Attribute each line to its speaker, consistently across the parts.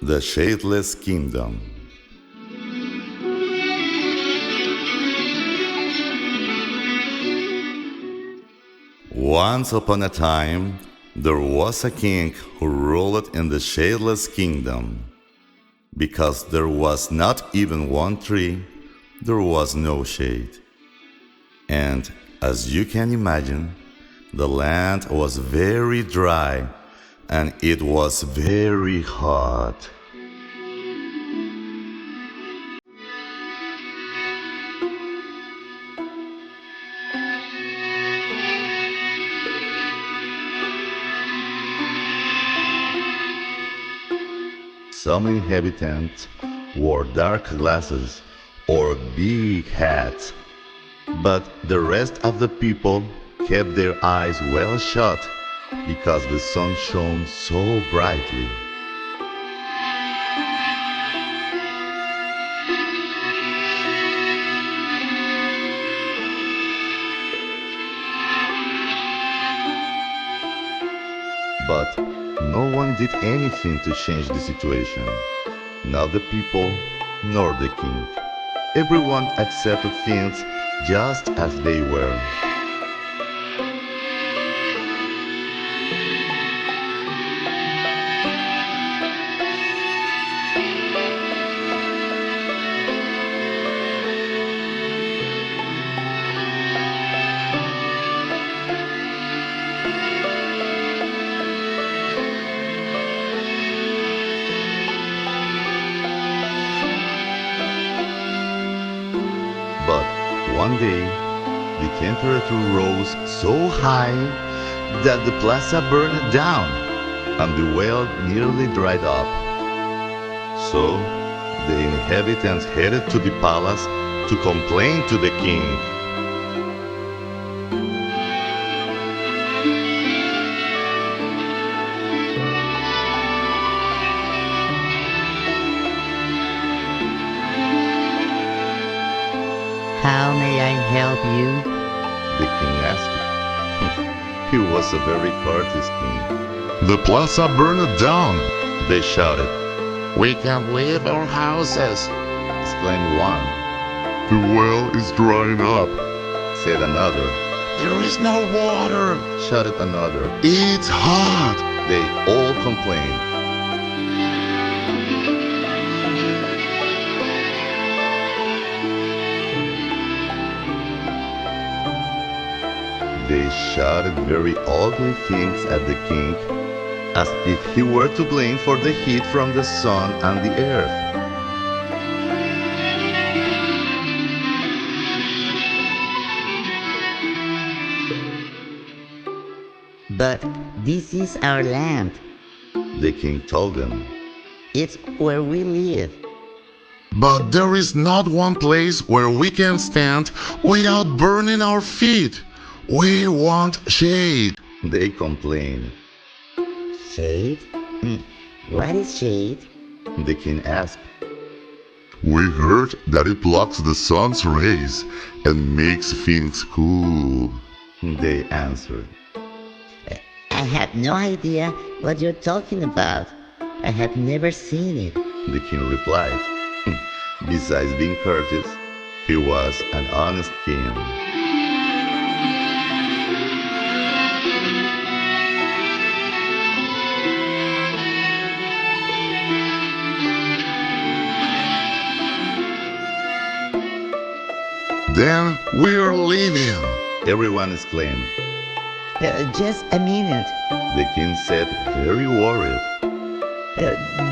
Speaker 1: The Shadeless Kingdom. Once upon a time, there was a king who ruled in the Shadeless Kingdom. Because there was not even one tree, there was no shade. And as you can imagine, the land was very dry and it was very hot. Some inhabitants wore dark glasses or big hats, but the rest of the people kept their eyes well shut because the sun shone so brightly. But no one did anything to change the situation. Not the people, nor the king. Everyone accepted things just as they were. But one day, the temperature rose so high that the plaza burned down and the well nearly dried up. So the inhabitants headed to the palace to complain to the king.
Speaker 2: How may I help you?
Speaker 1: The king asked. He was a very courteous king.
Speaker 3: The plaza burned down.
Speaker 1: They shouted,
Speaker 4: We can't leave our houses,
Speaker 1: exclaimed one.
Speaker 3: The well is drying up.
Speaker 1: Said another,
Speaker 4: there is no water,
Speaker 1: shouted another.
Speaker 3: It's hot.
Speaker 1: They all complained. They shouted very ugly things at the king, as if he were to blame for the heat from the sun and the earth.
Speaker 2: But this is our land.
Speaker 1: The king told them.
Speaker 2: It's where we live.
Speaker 3: But there is not one place where we can stand without burning our feet. We want shade.
Speaker 1: They complained.
Speaker 2: Shade? What is shade?
Speaker 1: The king asked.
Speaker 3: We heard that it blocks the sun's rays and makes things cool.
Speaker 1: They answered.
Speaker 2: I have no idea what you're talking about. I have never seen it.
Speaker 1: The king replied. Besides being courteous, he was an honest king.
Speaker 3: Then we're leaving.
Speaker 1: Everyone exclaimed.
Speaker 2: Just a minute.
Speaker 1: The king said, very worried.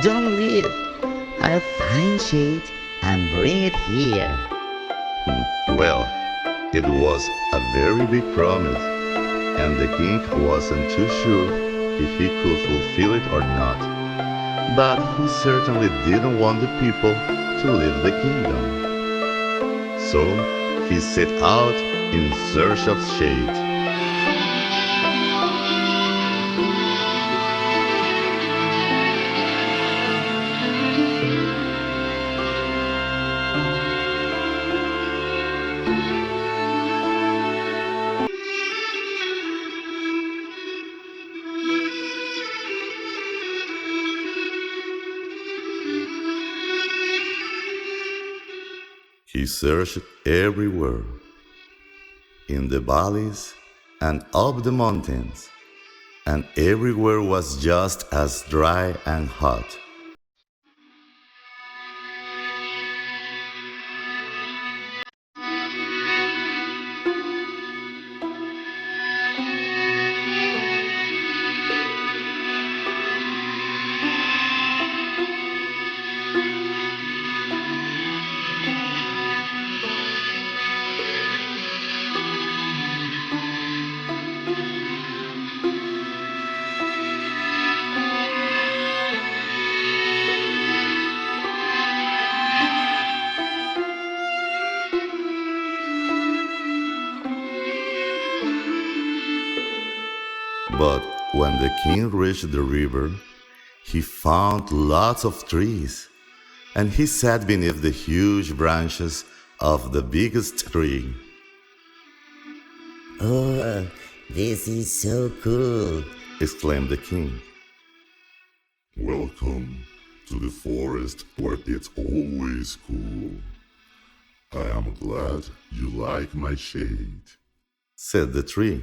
Speaker 2: Don't leave. I'll find shade and bring it here.
Speaker 1: Well, it was a very big promise, and the king wasn't too sure if he could fulfill it or not. But he certainly didn't want the people to leave the kingdom. So he set out in search of shade. He searched everywhere, in the valleys and up the mountains, and everywhere was just as dry and hot. But when the king reached the river, he found lots of trees, and he sat beneath the huge branches of the biggest tree.
Speaker 2: Oh, this is so cool.
Speaker 1: Exclaimed the king.
Speaker 3: Welcome to the forest where it's always cool. I am glad you like my shade.
Speaker 1: Said the tree.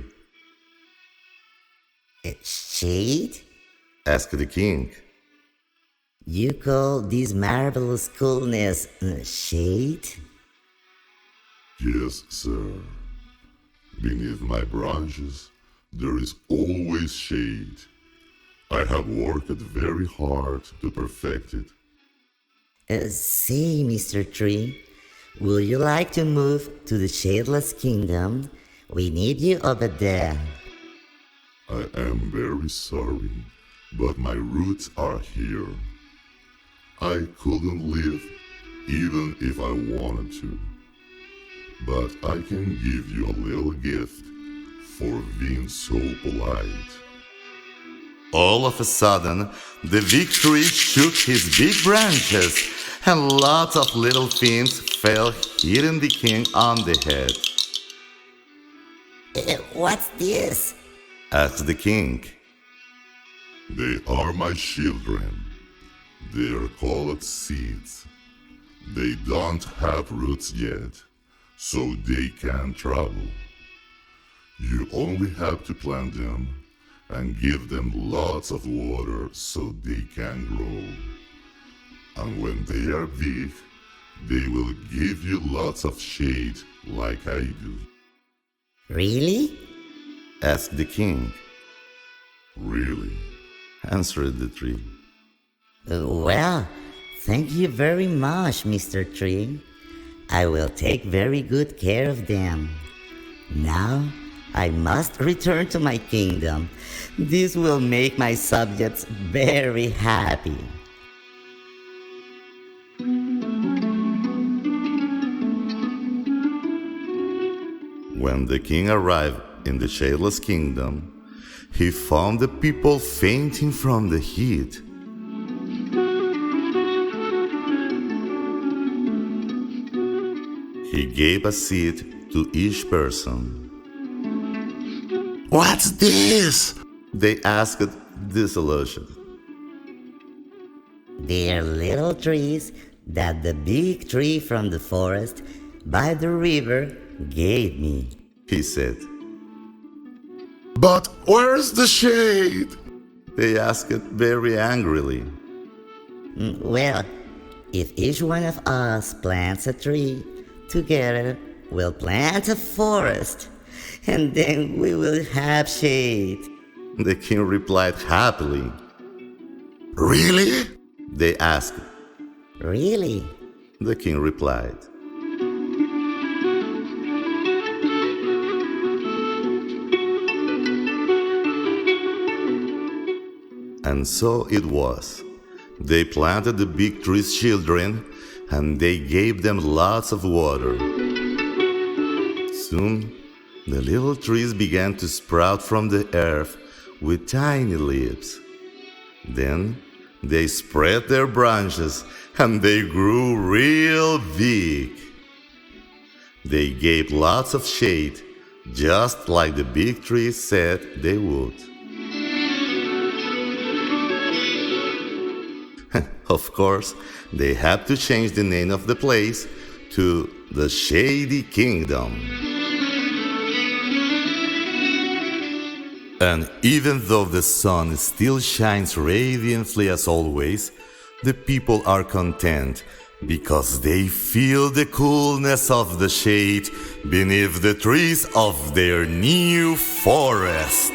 Speaker 2: Shade?
Speaker 1: Asked the king.
Speaker 2: You call this marvelous coolness shade?
Speaker 3: Yes, sir. Beneath my branches, there is always shade. I have worked very hard to perfect it.
Speaker 2: Say, Mr. Tree, will you like to move to the Shadeless Kingdom? We need you over there.
Speaker 3: I am very sorry, but my roots are here. I couldn't live even if I wanted to. But I can give you a little gift for being so polite.
Speaker 1: All of a sudden, the big tree shook his big branches, and lots of little things fell, hitting the king on the head.
Speaker 2: What's this?
Speaker 1: Asked the king.
Speaker 3: They are my children. They are called seeds. They don't have roots yet, so they can't travel. You only have to plant them and give them lots of water so they can grow. And when they are big, they will give you lots of shade like I do.
Speaker 2: Really?
Speaker 1: Asked the king.
Speaker 3: Really?
Speaker 1: Answered the tree.
Speaker 2: Well, thank you very much, Mr. Tree. I will take very good care of them. Now, I must return to my kingdom. This will make my subjects very happy.
Speaker 1: When the king arrived in the Shadeless Kingdom, he found the people fainting from the heat. He gave a seat to each person.
Speaker 3: What's this?
Speaker 1: They asked disillusioned.
Speaker 2: They are little trees that the big tree from the forest by the river gave me.
Speaker 1: He said.
Speaker 3: But where's the shade?
Speaker 1: They asked very angrily.
Speaker 2: Well, if each one of us plants a tree, together we'll plant a forest, and then we will have shade.
Speaker 1: The king replied happily.
Speaker 3: Really?
Speaker 1: They asked.
Speaker 2: Really?
Speaker 1: The king replied. And so it was. They planted the big tree's children, and they gave them lots of water. Soon, the little trees began to sprout from the earth with tiny leaves. Then, they spread their branches, and they grew real big. They gave lots of shade, just like the big tree said they would. Of course, they had to change the name of the place to the Shady Kingdom. And even though the sun still shines radiantly as always, the people are content because they feel the coolness of the shade beneath the trees of their new forest.